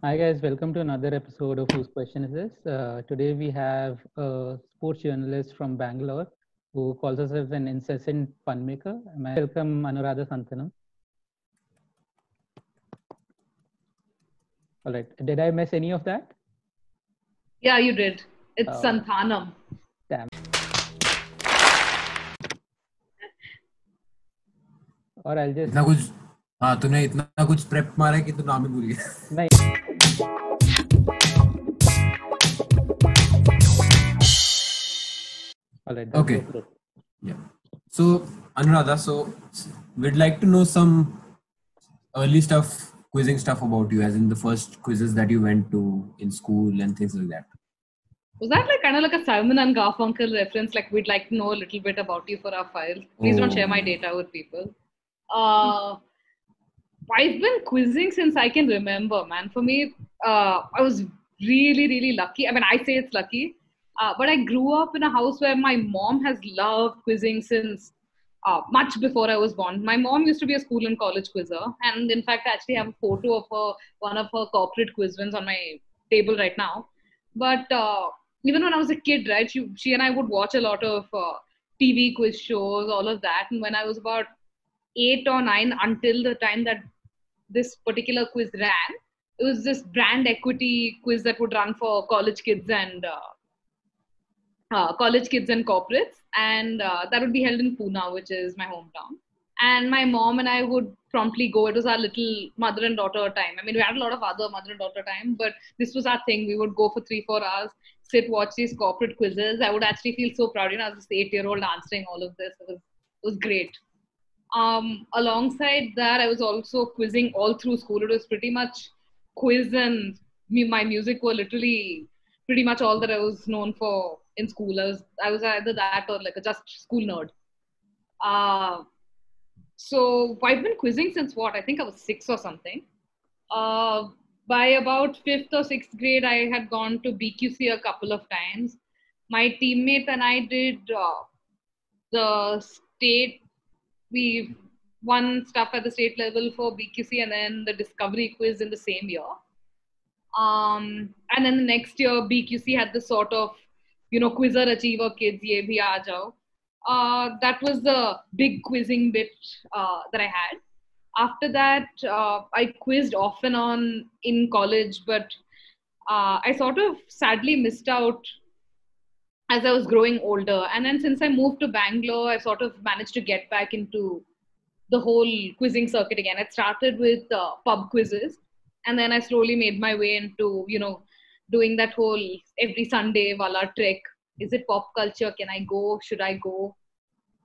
Hi guys, welcome to another episode of Whose Question Is This? Today we have a sports journalist from Bangalore who calls herself an incessant fun maker. May I welcome Anuradha Santanam. All right, did I miss any of that? Yeah, you did. It's Oh, Santhanam. damn. Or I'll just इतना कुछ हाँ तूने इतना कुछ prep मारा है कि तू नाम ही भूल गया नहीं. All right, let's Okay. go for it. Yeah. So Anuradha, so we'd like to know some early stuff, quizzing stuff about you, as in the first quizzes that you went to in school and things like that. Was that like kind of like a Simon and Garfunkel reference? Like we'd like to know a little bit about you for our file. Please don't share my Oh. data with people. I've been quizzing since I can remember, man. For me, I was really, really lucky. I mean, I say it's lucky, but I grew up in a house where my mom has loved quizzing since much before I was born. My mom used to be a school and college quizzer, and in fact, I actually have a photo of her, one of her corporate quiz wins on my table right now. But even when I was a kid, right, she and I would watch a lot of TV quiz shows, all of that. And when I was about 8 or 9, until the time that this particular quiz ran, it was this brand equity quiz that would run for college kids and corporates, and that would be held in Pune, which is my hometown. And my mom and I would promptly go. It was our little mother and daughter time. I mean, we had a lot of other mother and daughter time, but this was our thing. We would go for 3-4 hours, sit, watch these corporate quizzes. I would actually feel so proud. You know, as this 8-year-old answering all of this. It was great. Alongside that, I was also quizzing all through school. It was pretty much quiz and my music were literally pretty much all that I was known for in school. I was either that or like a just school nerd. Uh, so I've been quizzing since what? I think I was 6 or something. Uh, by about fifth or sixth grade, I had gone to BQC a couple of times. My teammate and I did the state. We won stuff at the state level for BQC and then the discovery quiz in the same year. And then the next year, BQC had this sort of, quizzer achiever kids, ye bhi aa jao. That was the big quizzing bit that I had. After that, I quizzed off and on in college, but I sort of sadly missed out as I was growing older. And then since I moved to Bangalore, I sort of managed to get back into the whole quizzing circuit again. It started with pub quizzes, and then I slowly made my way into, doing that whole every Sunday wala trek. Is it pop culture? Can I go? Should I go?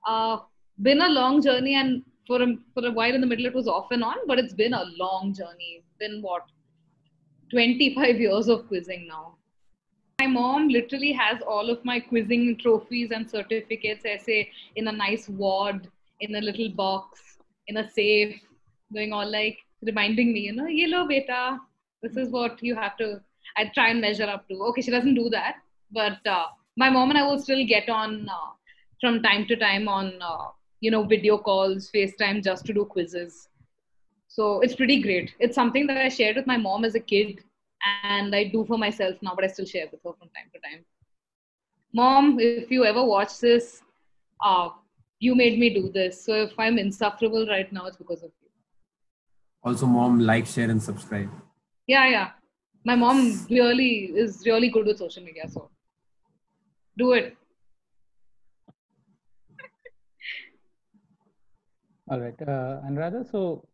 Uh, been a long journey, and for a while in the middle it was off and on, but it's been a long journey. It's been what, 25 years of quizzing now. My mom literally has all of my quizzing trophies and certificates, I say, in a nice wad, in a little box, in a safe, going all like reminding me, yellow beta, this is what you have to. I try and measure up to. Okay, she doesn't do that, but my mom and I will still get on from time to time on, video calls, FaceTime, just to do quizzes. So it's pretty great. It's something that I shared with my mom as a kid, and I do for myself now, but I still share with her from time to time. Mom, if you ever watch this, uh, you made me do this. So if I'm insufferable right now, it's because of you. Also, mom, like, share, and subscribe. Yeah. My mom really is really good with social media, so do it. All right, Anuradha. So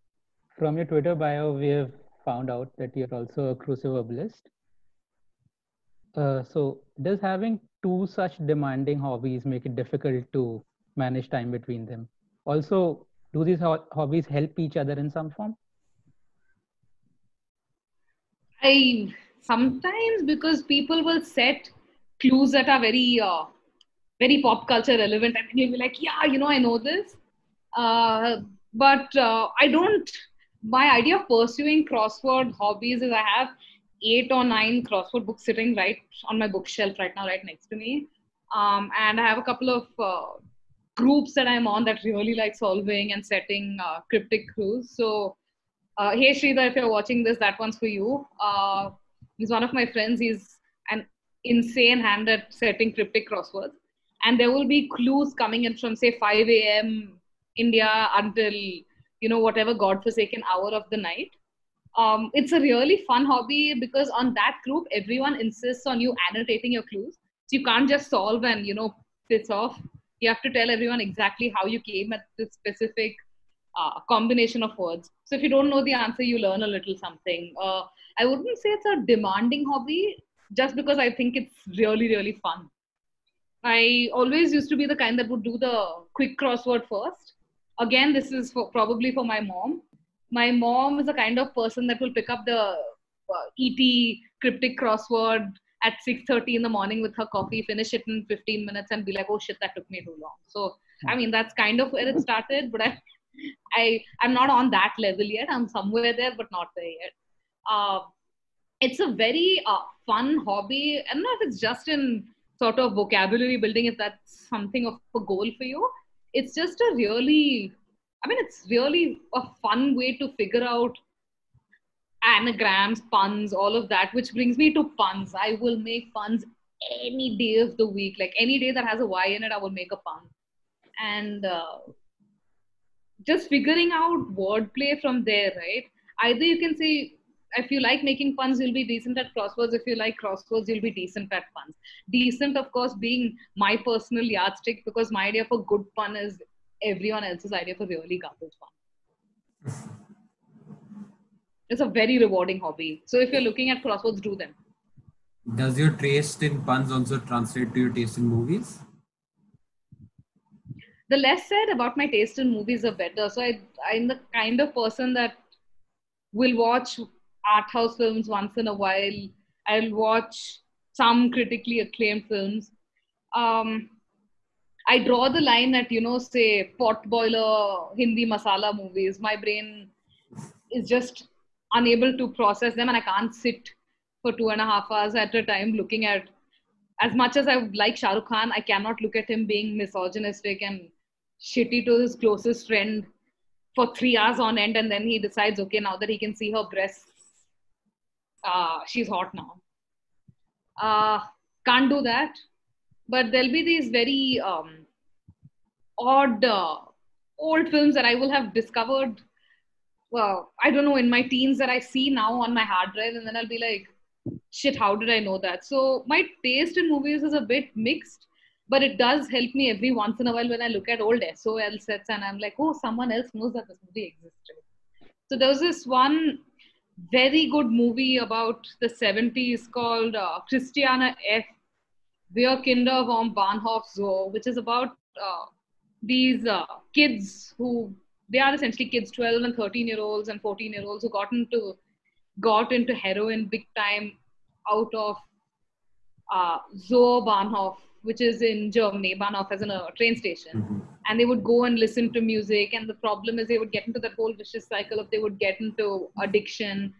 from your Twitter bio, we have found out that you're also a crucible herbalist. So does having two such demanding hobbies make it difficult to manage time between them? Also, do these hobbies help each other in some form? I sometimes, because people will set clues that are very pop culture relevant, and you'll be like, yeah, I know this. But I don't. My idea of pursuing crossword hobbies is I have 8 or 9 crossword books sitting right on my bookshelf right now, right next to me. And I have a couple of groups that I'm on that really like solving and setting cryptic clues. So Hey Sridhar, if you're watching this, that one's for you. He's one of my friends. He's an insane hand at setting cryptic crosswords. And there will be clues coming in from, say, 5 a.m. India until, whatever godforsaken hour of the night. It's a really fun hobby because on that group, everyone insists on you annotating your clues. So you can't just solve and, piss off. You have to tell everyone exactly how you came at this specific combination of words. So if you don't know the answer, you learn a little something. I wouldn't say it's a demanding hobby just because I think it's really, really fun. I always used to be the kind that would do the quick crossword first. Again, this is probably for my mom. My mom is the kind of person that will pick up the ET cryptic crossword at 6:30 in the morning with her coffee, finish it in 15 minutes, and be like, "Oh shit, that took me too long." So, I mean, that's kind of where it started. But I'm not on that level yet. I'm somewhere there, but not there yet. It's a very fun hobby. I don't know if it's just in sort of vocabulary building, if that's something of a goal for you. It's just it's really a fun way to figure out anagrams, puns, all of that, which brings me to puns. I will make puns any day of the week. Like any day that has a Y in it, I will make a pun. And just figuring out wordplay from there, right? Either you can say, if you like making puns, you'll be decent at crosswords. If you like crosswords, you'll be decent at puns. Decent, of course, being my personal yardstick, because my idea for good pun is everyone else's idea for really garbage fun. It's a very rewarding hobby. So if you're looking at crosswords, do them. Does your taste in puns also translate to your taste in movies? The less said about my taste in movies, the better. So I'm the kind of person that will watch art house films once in a while. I'll watch some critically acclaimed films. I draw the line at, say, pot boiler Hindi masala movies. My brain is just unable to process them, and I can't sit for 2.5 hours at a time looking at. As much as I like Shah Rukh Khan, I cannot look at him being misogynistic and shitty to his closest friend for 3 hours on end, and then he decides, okay, now that he can see her breasts, she's hot now. Can't do that. But there'll be these very odd old films that I will have discovered, well, I don't know, in my teens, that I see now on my hard drive, and then I'll be like, shit, how did I know that? So my taste in movies is a bit mixed, but it does help me every once in a while when I look at old SOL sets and I'm like, oh, someone else knows that this movie existed. So there was this one very good movie about the 70s called Christiane F. Wir Kinder vom Bahnhof Zoo, which is about these kids who, they are essentially kids, 12 and 13-year-olds and 14-year-olds who got into heroin big time out of Zoo Bahnhof, which is in Germany. Bahnhof as in a train station. Mm-hmm. And they would go and listen to music. And the problem is they would get into that whole vicious cycle of, they would get into addiction,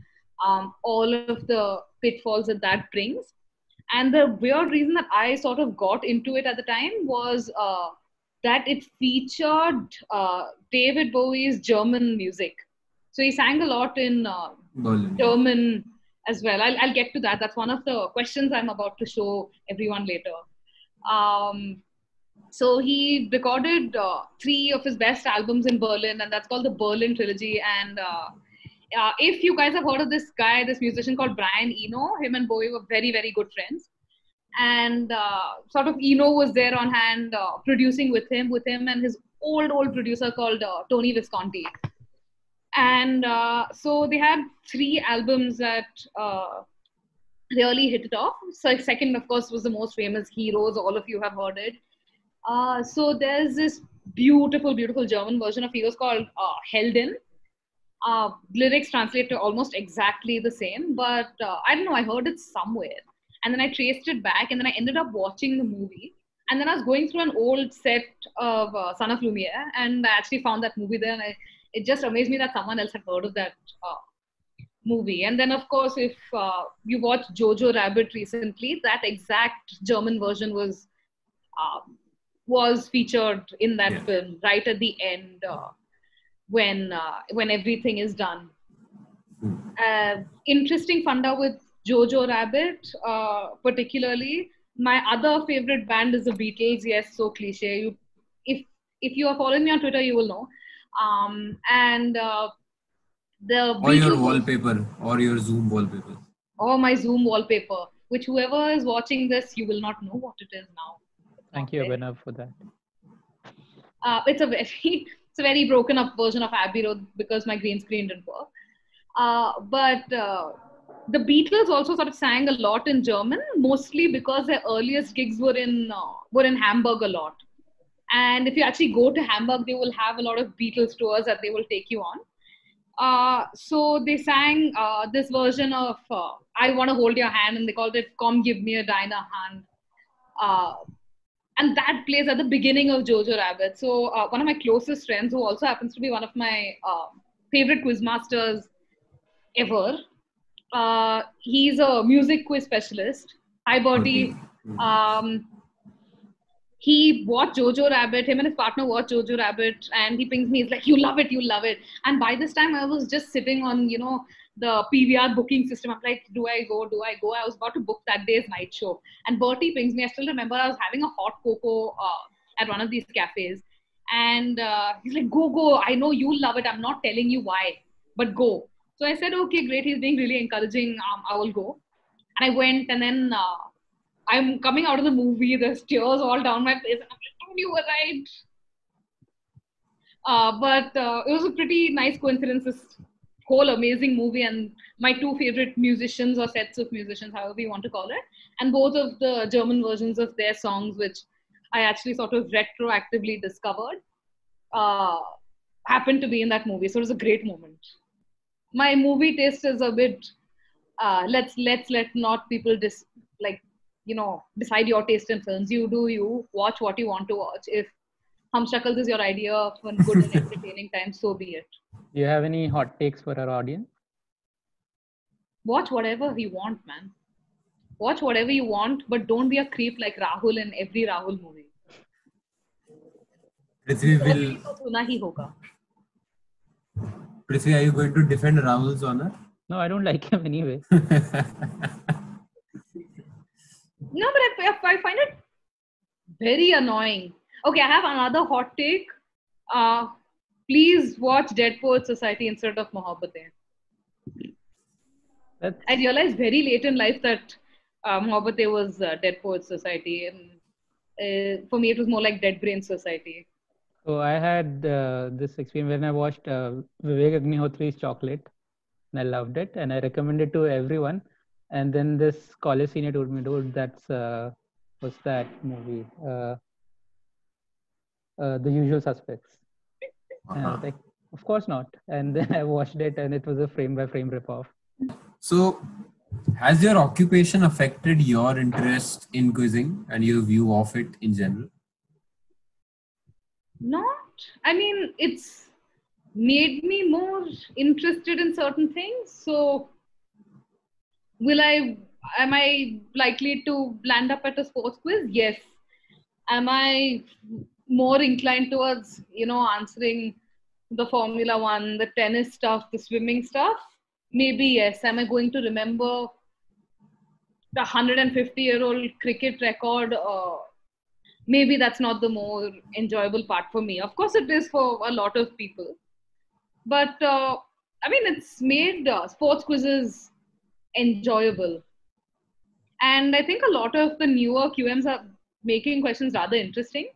all of the pitfalls that brings. And the weird reason that I sort of got into it at the time was that it featured David Bowie's German music. So he sang a lot in German as well. I'll get to that. That's one of the questions I'm about to show everyone later. So he recorded 3 of his best albums in Berlin, and that's called the Berlin Trilogy. And if you guys have heard of this guy, this musician called Brian Eno, him and Bowie were very, very good friends. And sort of Eno was there on hand producing with him and his old producer called Tony Visconti. And so they had 3 albums that really hit it off. So second, of course, was the most famous, Heroes. All of you have heard it. So there's this beautiful, beautiful German version of Heroes called Helden. Lyrics translate to almost exactly the same, but I don't know, I heard it somewhere. And then I traced it back, and then I ended up watching the movie. And then I was going through an old set of Son of Lumiere, and I actually found that movie there. And it just amazed me that someone else had heard of that movie. And then, of course, if you watched Jojo Rabbit recently, that exact German version was featured in that film right at the end when everything is done. Interesting funda with Jojo Rabbit, particularly. My other favorite band is the Beatles. Yes, so cliche. If you are following me on Twitter, you will know. And the Or your Beatles. wallpaper, or your Zoom wallpaper. Or my Zoom wallpaper, which whoever is watching this, you will not know what it is now. Thank you, Abhinav, for that. It's a very broken up version of Abbey Road because my green screen didn't work. But the Beatles also sort of sang a lot in German, mostly because their earliest gigs were in Hamburg a lot. And if you actually go to Hamburg, they will have a lot of Beatles tours that they will take you on. So they sang this version of I Want to Hold Your Hand, and they called it Komm, Give Me a Deine Hand. And that plays at the beginning of Jojo Rabbit. So one of my closest friends, who also happens to be one of my favorite quizmasters ever, he's a music quiz specialist. Hi, Bertie. Okay. He watched Jojo Rabbit. Him and his partner watched Jojo Rabbit, and he pings me. He's like, "You love it, you love it." And by this time, I was just sitting on, the PVR booking system. I'm like, "Do I go? Do I go?" I was about to book that day's night show, and Bertie pings me. I still remember I was having a hot cocoa at one of these cafes, and he's like, "Go, go! I know you love it. I'm not telling you why, but go." So I said, "Okay, great." He's being really encouraging. I will go, and I went, and then. I'm coming out of the movie, there's tears all down my face, and I'm like, "Oh, you were right." But it was a pretty nice coincidence, this whole amazing movie, and my two favorite musicians or sets of musicians, however you want to call it, and both of the German versions of their songs, which I actually sort of retroactively discovered, happened to be in that movie. So it was a great moment. My movie taste is a bit, let's let not people decide your taste in films. You watch what you want to watch. If Hum Shakals is your idea of a good and entertaining time, so be it. Do you have any hot takes for our audience? Watch whatever you want, man. Watch whatever you want, but don't be a creep like Rahul in every Rahul movie. Prithvi, are you going to defend Rahul's honor? No, I don't like him anyway. No, but I find it very annoying. Okay, I have another hot take. Please watch Dead Poets Society instead of Mohabbatein. I realized very late in life that Mohabbatein was Dead Poets Society. And for me, it was more like Dead Brain Society. So I had this experience when I watched Vivek Agnihotri's Chocolate, and I loved it, and I recommended it to everyone. And then this college senior told me, "Dude, that's what's that movie? The Usual Suspects." And I was like, "Of course not." And then I watched it, and it was a frame-by-frame ripoff. So, has your occupation affected your interest in quizzing and your view of it in general? Not. I mean, it's made me more interested in certain things. So, am I likely to land up at a sports quiz? Yes. Am I more inclined towards, answering the Formula One, the tennis stuff, the swimming stuff? Maybe yes. Am I going to remember the 150-year-old cricket record? Maybe that's not the more enjoyable part for me. Of course, it is for a lot of people. But, it's made sports quizzes enjoyable. And I think a lot of the newer QMs are making questions rather interesting.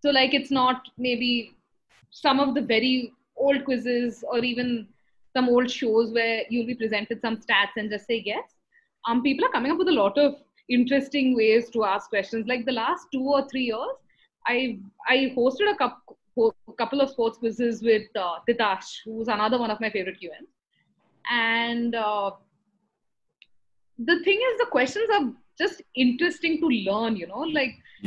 So it's not maybe some of the very old quizzes or even some old shows where you'll be presented some stats and just say yes. People are coming up with a lot of interesting ways to ask questions. Like the last 2 or 3 years, I hosted a couple of sports quizzes with Titash, who's another one of my favorite QMs. And the thing is, the questions are just interesting to learn,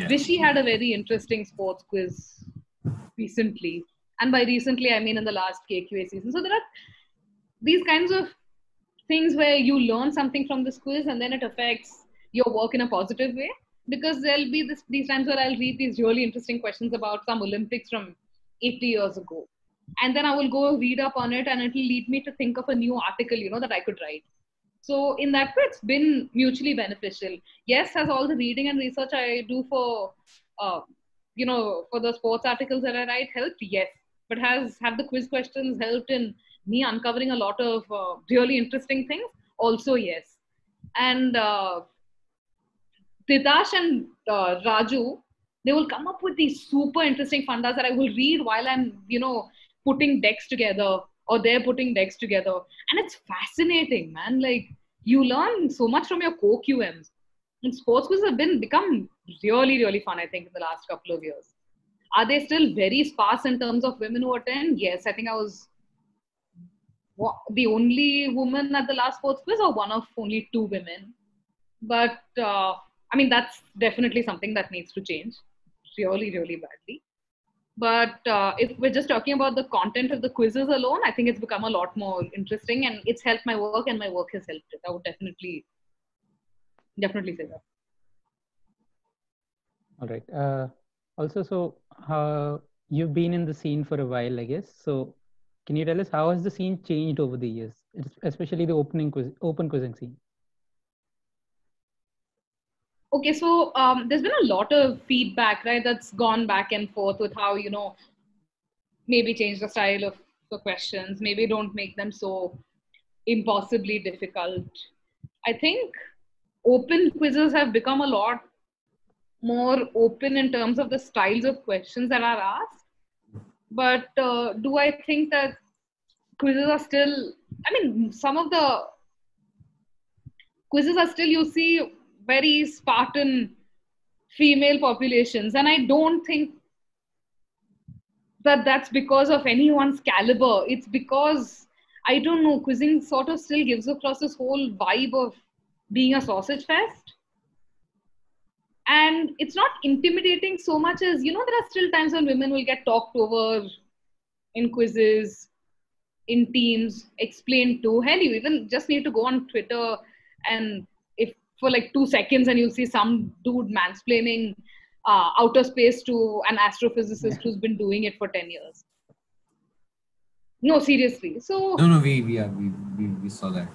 Rishi had a very interesting sports quiz recently. And by recently, I mean in the last KQA season. So there are these kinds of things where you learn something from this quiz and then it affects your work in a positive way. Because there'll be these times where I'll read these really interesting questions about some Olympics from 80 years ago. and then I will go read up on it, and it will lead me to think of a new article, that I could write. So in that way, it's been mutually beneficial. Yes, has all the reading and research I do for, uh, for the sports articles that I write helped? Yes. But have the quiz questions helped in me uncovering a lot of really interesting things? Also, yes. And Titash and Raju, they will come up with these super interesting fundas that I will read while I'm, putting decks together, or they're putting decks together. And it's fascinating, man. Like, you learn so much from your co-QMs. And sports quizzes have become really, really fun, I think, in the last couple of years. Are they still very sparse in terms of women who attend? Yes, I think I was the only woman at the last sports quiz, or one of only two women. But I mean, that's definitely something that needs to change really, really badly. But if we're just talking about the content of the quizzes alone, I think it's become a lot more interesting, and it's helped my work, and my work has helped it. I would definitely say that. All right. Also, so you've been in the scene for a while, I guess. So can you tell us how has the scene changed over the years, especially the open quizzing scene? Okay, so there's been a lot of feedback, right? That's gone back and forth with how, maybe change the style of the questions, maybe don't make them so impossibly difficult. I think open quizzes have become a lot more open in terms of the styles of questions that are asked. But do I think that quizzes are still, I mean, some of the quizzes are still, you see, very Spartan female populations. And I don't think that that's because of anyone's caliber. It's because, I don't know, quizzing sort of still gives across this whole vibe of being a sausage fest. And it's not intimidating so much as, there are still times when women will get talked over in quizzes, in teams, explained to. Hell, you even just need to go on Twitter, and if for like 2 seconds, and you'll see some dude mansplaining outer space to an astrophysicist who's been doing it for 10 years. No, seriously. So no, we saw that.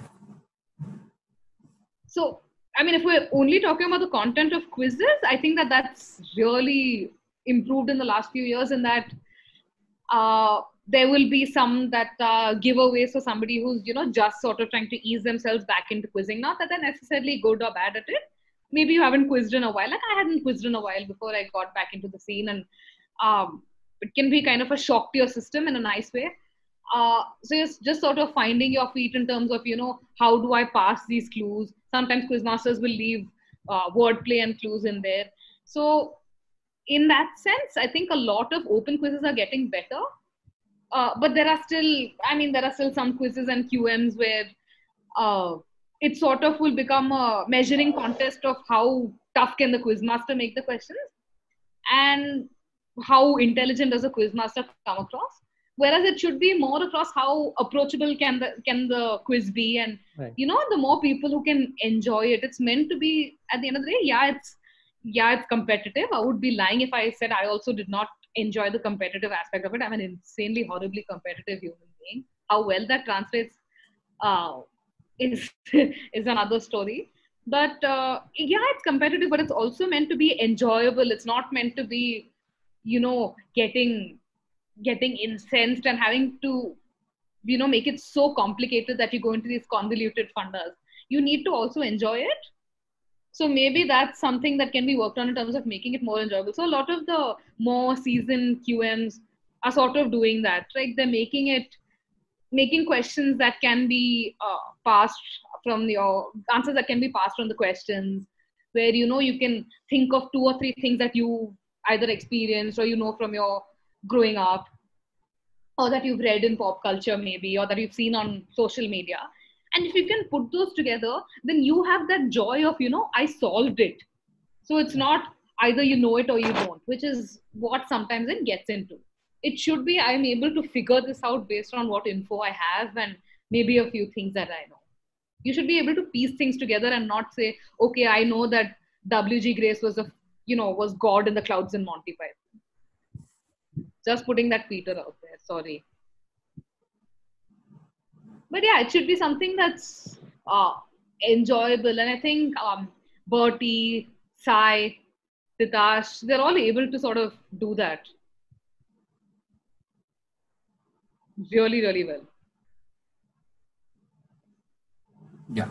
So, I mean, if we're only talking about the content of quizzes, I think that that's really improved in the last few years, in that there will be some that giveaways for somebody who's, just sort of trying to ease themselves back into quizzing. Not that they're necessarily good or bad at it. Maybe you haven't quizzed in a while. Like, I hadn't quizzed in a while before I got back into the scene, and it can be kind of a shock to your system in a nice way. So it's just sort of finding your feet in terms of, how do I pass these clues? Sometimes quizmasters will leave wordplay and clues in there. So in that sense, I think a lot of open quizzes are getting better. But there are still some quizzes and QMs where it sort of will become a measuring contest of how tough can the quizmaster make the questions, and how intelligent does a quizmaster come across. Whereas it should be more across how approachable can the quiz be, and right. The more people who can enjoy it. It's meant to be, at the end of the day, it's competitive. I would be lying if I said I also did not enjoy the competitive aspect of it. I'm an insanely horribly competitive human being. How well that translates is is another story. But it's competitive, but it's also meant to be enjoyable. It's not meant to be, getting incensed and having to, make it so complicated that you go into these convoluted fundas. You need to also enjoy it. So maybe that's something that can be worked on in terms of making it more enjoyable. So a lot of the more seasoned QMs are sort of doing that, right? They're making questions that can be passed from your answers that can be passed from the questions, where, you can think of 2 or 3 things that you either experienced or, from your growing up, or that you've read in pop culture maybe, or that you've seen on social media. And if you can put those together, then you have that joy of, I solved it. So it's not either you know it or you don't, which is what sometimes it gets into. It should be, I'm able to figure this out based on what info I have, and maybe a few things that I know. You should be able to piece things together and not say, okay, I know that W.G. Grace was God in the clouds in Monty Python. Just putting that Peter out there. Sorry. But yeah, it should be something that's enjoyable. And I think Bertie, Sai, Titash, they're all able to sort of do that really, really well. Yeah.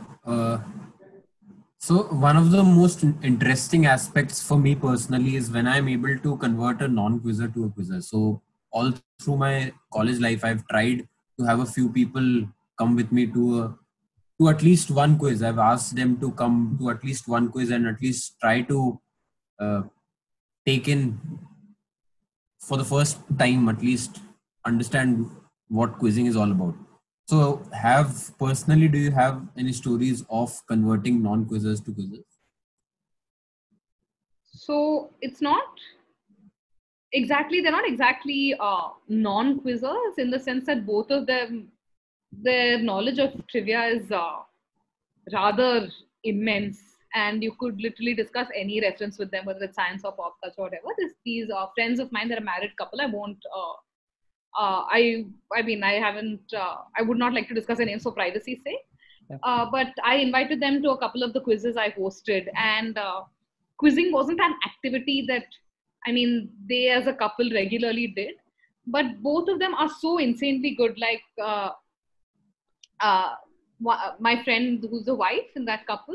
So one of the most interesting aspects for me personally is when I'm able to convert a non-quizzer to a quizzer. So all through my college life, I've tried to have a few people come with me to at least one quiz. I've asked them to come to at least one quiz and at least try to uh, take in for the first time, at least understand what quizzing is all about. So, do you have any stories of converting non-quizzers to quizzers? So it's not exactly, they're not exactly non-quizzers in the sense that both of them, their knowledge of trivia is rather immense, and you could literally discuss any reference with them, whether it's science or pop culture or whatever. These are friends of mine. They're a married couple. I won't. I mean, I haven't. I would not like to discuss their names for privacy's sake. Yeah. But I invited them to a couple of the quizzes I hosted, and quizzing wasn't an activity that, I mean, they as a couple regularly did. But both of them are so insanely good. Like uh, my friend who's the wife in that couple,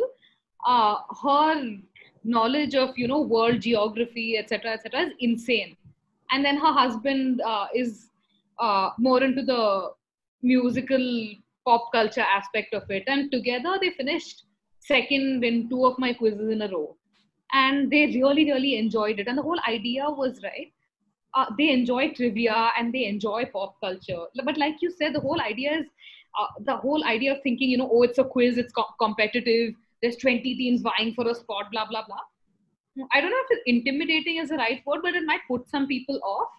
her knowledge of world geography, etc., is insane. And then her husband is more into the musical pop culture aspect of it. And together they finished second in two of my quizzes in a row. And they really, really enjoyed it. And the whole idea was right. They enjoy trivia and they enjoy pop culture. But like you said, the whole idea of thinking, oh, it's a quiz, it's competitive, there's 20 teams vying for a spot, blah, blah, blah. I don't know if intimidating is the right word, but it might put some people off.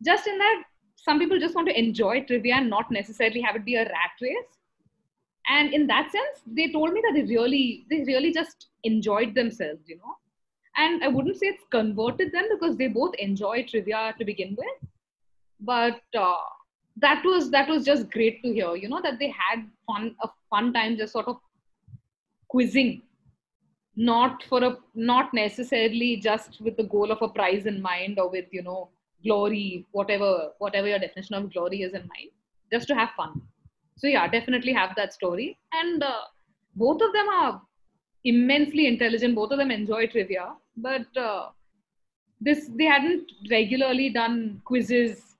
Just in that, some people just want to enjoy trivia and not necessarily have it be a rat race. And in that sense, they told me that they really just enjoyed themselves, And I wouldn't say it's converted them because they both enjoy trivia to begin with. But that was just great to hear, that they had a fun time just sort of quizzing, not necessarily just with the goal of a prize in mind or with glory, whatever your definition of glory is in mind, just to have fun. So yeah, definitely have that story. And both of them are immensely intelligent. Both of them enjoy trivia, but they hadn't regularly done quizzes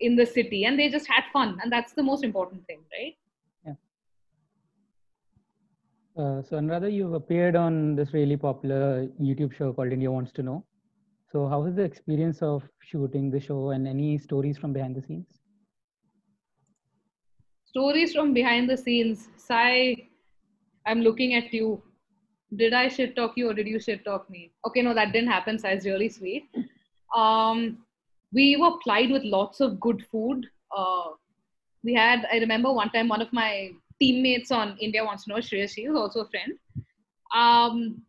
in the city, and they just had fun, and that's the most important thing, right? Yeah. So Anuradha, you've appeared on this really popular YouTube show called India Wants to Know. So how was the experience of shooting the show, and any stories from behind the scenes? Stories from behind the scenes. Sai, I'm looking at you. Did I shit talk you or did you shit talk me? Okay, no, that didn't happen. Sai is really sweet. We were plied with lots of good food. I remember one time, one of my teammates on India Wants to Know, Shreya, she was also a friend.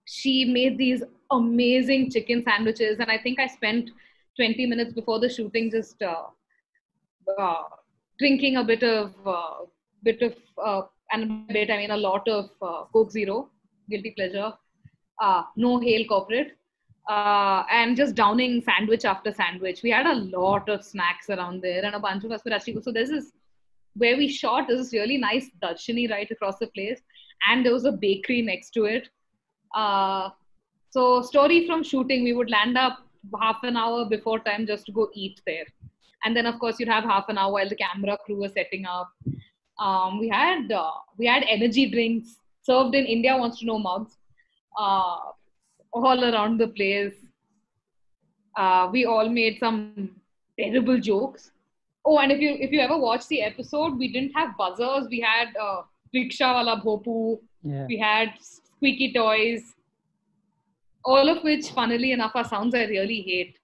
She made these amazing chicken sandwiches, and I think I spent 20 minutes before the shooting just drinking a bit of and a bit, I mean a lot of Coke Zero, guilty pleasure, no hail corporate, and just downing sandwich after sandwich. We had a lot of snacks around there, and a bunch of us were actually. So this is where we shot. This is really nice Darshini right across the place, and there was a bakery next to it. So story from shooting, we would land up half an hour before time just to go eat there. And then of course you'd have half an hour while the camera crew was setting up. We had energy drinks served in India Wants to Know mugs all around the place. We all made some terrible jokes. Oh, and if you ever watch the episode, we didn't have buzzers. We had rickshaw wala bhopu. Yeah. We had squeaky toys. All of which, funnily enough, are sounds I really hate.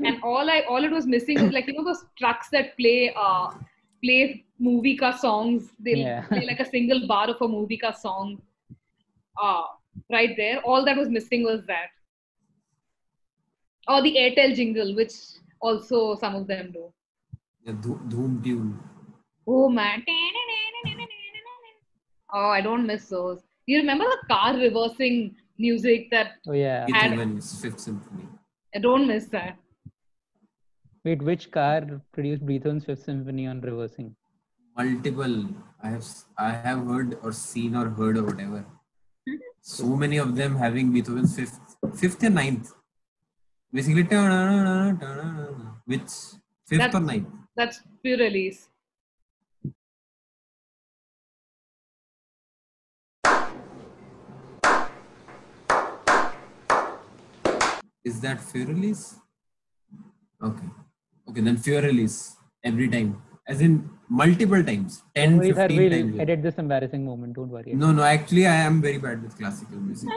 And all it was missing was like those trucks that play movie ka songs. They'll play like a single bar of a movie ka song. Right there. All that was missing was that. Or the Airtel jingle, which also some of them do. Yeah, Dhoom tune. Oh man. Oh, I don't miss those. You remember the car reversing music that Oh yeah. had? Beethoven's Fifth Symphony. I don't miss that. Wait, which car produced Beethoven's Fifth Symphony on reversing? Multiple. I have heard or seen or heard or whatever. So many of them having Beethoven's fifth and ninth. Basically, which fifth or ninth? That's pure release. Is that Fear Release? Okay. Okay, then Fear Release every time. As in multiple times. 10, Don't worry, 15 we'll times. edit this embarrassing moment. Don't worry. No, actually I am very bad with classical music.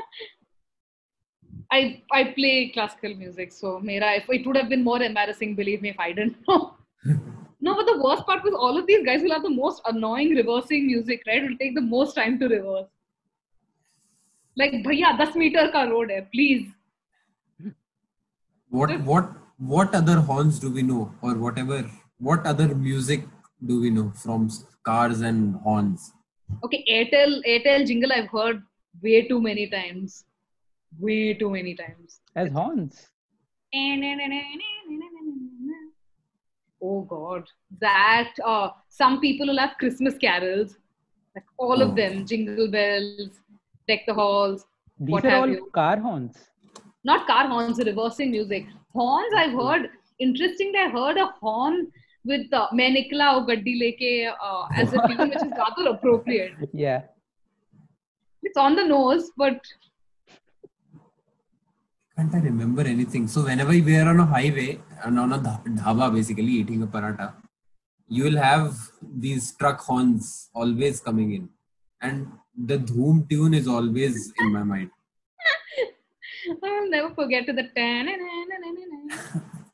I play classical music, so if it would have been more embarrassing, believe me, if I didn't know. No, but the worst part was all of these guys will have the most annoying reversing music, right? It will take the most time to reverse. Like, bhaiya, 10 meter ka road hai, please. What other horns do we know, or whatever? What other music do we know from cars and horns? Okay, Airtel jingle I've heard way too many times. Way too many times. As horns. Oh God, that some people will have Christmas carols, like all of them, jingle bells, deck the halls. These what are have all you? car horns. Not car horns, reversing music. Horns I've heard. Interestingly, I heard a horn with "Main nikla ho gaddi leke" as a tune, which is rather appropriate. Yeah. It's on the nose, but Can't I remember anything? So whenever we are on a highway and on a dhaba, basically eating a paratha, you will have these truck horns always coming in, and the Dhoom tune is always in my mind. I'll never forget the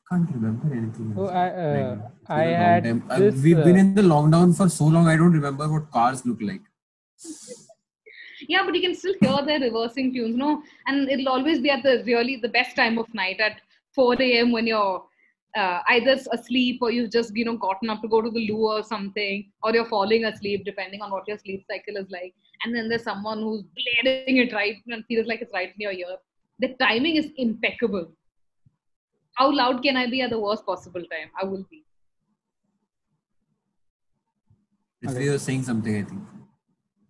Can't remember anything. Oh, I Like had this. We've been in the lockdown for so long. I don't remember what cars look like. Yeah, but you can still hear their reversing tunes, no? And it'll always be at the best time of night at 4 a.m. when you're either asleep or you've just gotten up to go to the loo or something, or you're falling asleep depending on what your sleep cycle is like. And then there's someone who's blaring it right and feels like it's right in your ear. The timing is impeccable. How loud can I be at the worst possible time? I will be. If you were saying something, I think.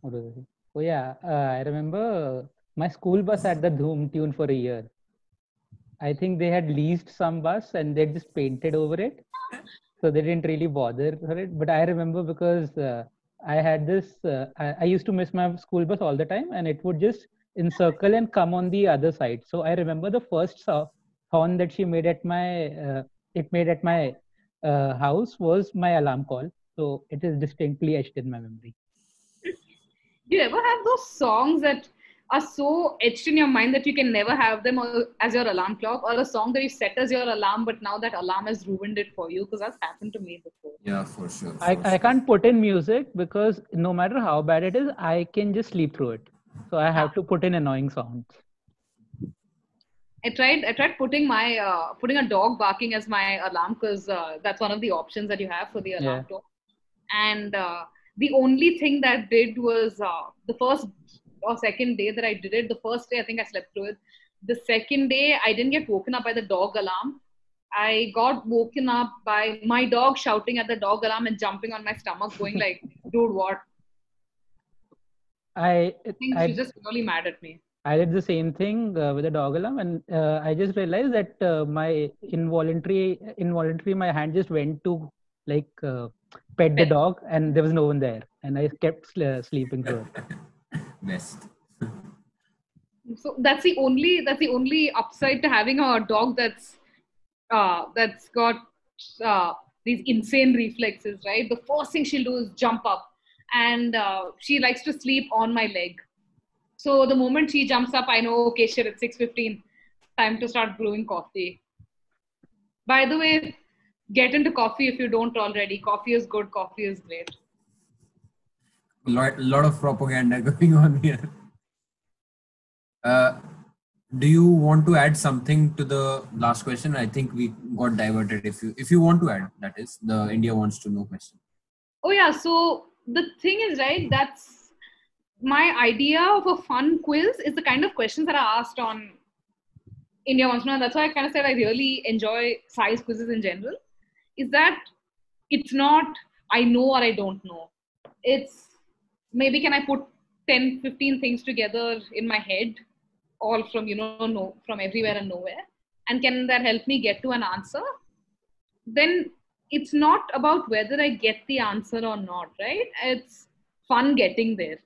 What was it? Oh yeah, I remember my school bus had the Dhoom tune for a year. I think they had leased some bus and they just painted over it, so they didn't really bother for it. But I remember because I had this. I used to miss my school bus all the time, and it would just encircle and come on the other side. So I remember the first horn that she made at my house was my alarm call. So it is distinctly etched in my memory. Do you ever have those songs that are so etched in your mind that you can never have them as your alarm clock, or a song that you set as your alarm, but now that alarm has ruined it for you? Because that's happened to me before. Yeah, for sure. I can't put in music because no matter how bad it is, I can just sleep through it. So I have to put in annoying sounds. I tried putting a dog barking as my alarm, because that's one of the options that you have for the alarm clock. And the only thing that did was the first or second day that I did it. The first day I think I slept through it. The second day I didn't get woken up by the dog alarm. I got woken up by my dog shouting at the dog alarm and jumping on my stomach, going like, "Dude, what?" I think she's just really mad at me. I did the same thing with the dog alarm, and I just realized that my involuntary, my hand just went to like pet the dog, and there was no one there, and I kept sleeping through it. Best. So that's the only upside to having a dog that's got these insane reflexes, right? The first thing she'll do is jump up, and she likes to sleep on my leg. So the moment she jumps up, I know, okay, shit, it's 6:15. Time to start brewing coffee. By the way, get into coffee if you don't already. Coffee is good. Coffee is great. Lot of propaganda going on here. Do you want to add something to the last question? I think we got diverted. If you want to add, that is the India wants to know question. Oh yeah, so the thing is, right, that's my idea of a fun quiz is the kind of questions that are asked on India Wants to Know. That's why I kind of said I really enjoy size quizzes in general. Is that it's not I know or I don't know. It's maybe can I put 10, 15 things together in my head, all from, no, from everywhere and nowhere. And can that help me get to an answer? Then it's not about whether I get the answer or not, right? It's fun getting there.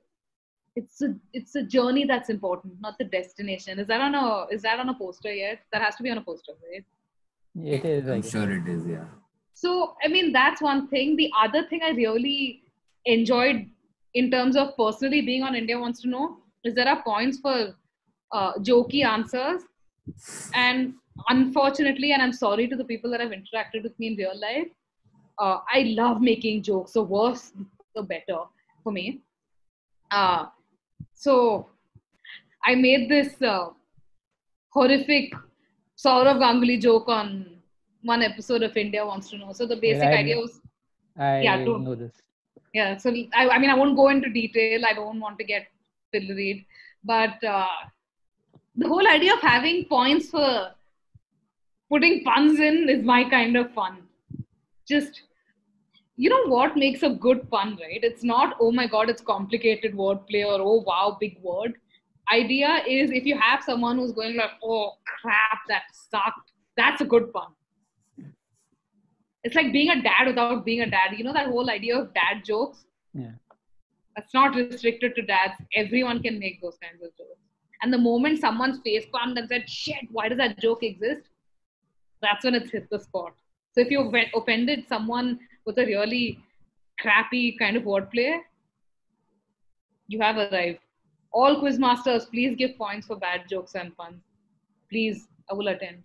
It's a journey that's important, not the destination. Is that on a poster yet? That has to be on a poster, right? It is. I'm sure it is, yeah. So I mean that's one thing. The other thing I really enjoyed in terms of personally being on India Wants to Know is there are points for jokey answers, and unfortunately, and I'm sorry to the people that have interacted with me in real life, I love making jokes. The worse, the better for me. So I made this horrific Saurav Ganguly joke on one episode of India Wants to Know. So the basic idea was, I know this. Yeah. So I mean, I won't go into detail. I don't want to get pilloried, but the whole idea of having points for putting puns in is my kind of fun. Just, what makes a good pun, right? It's not, oh my God, it's complicated wordplay or, oh wow, big word. Idea is if you have someone who's going like, oh crap, that sucked, that's a good pun. It's like being a dad without being a dad. You know that whole idea of dad jokes? Yeah. That's not restricted to dads. Everyone can make those kinds of jokes. And the moment someone's face palmed and said, shit, why does that joke exist? That's when it's hit the spot. So if you offended someone with a really crappy kind of wordplay, you have arrived. All quiz masters, please give points for bad jokes and puns. Please, I will attend.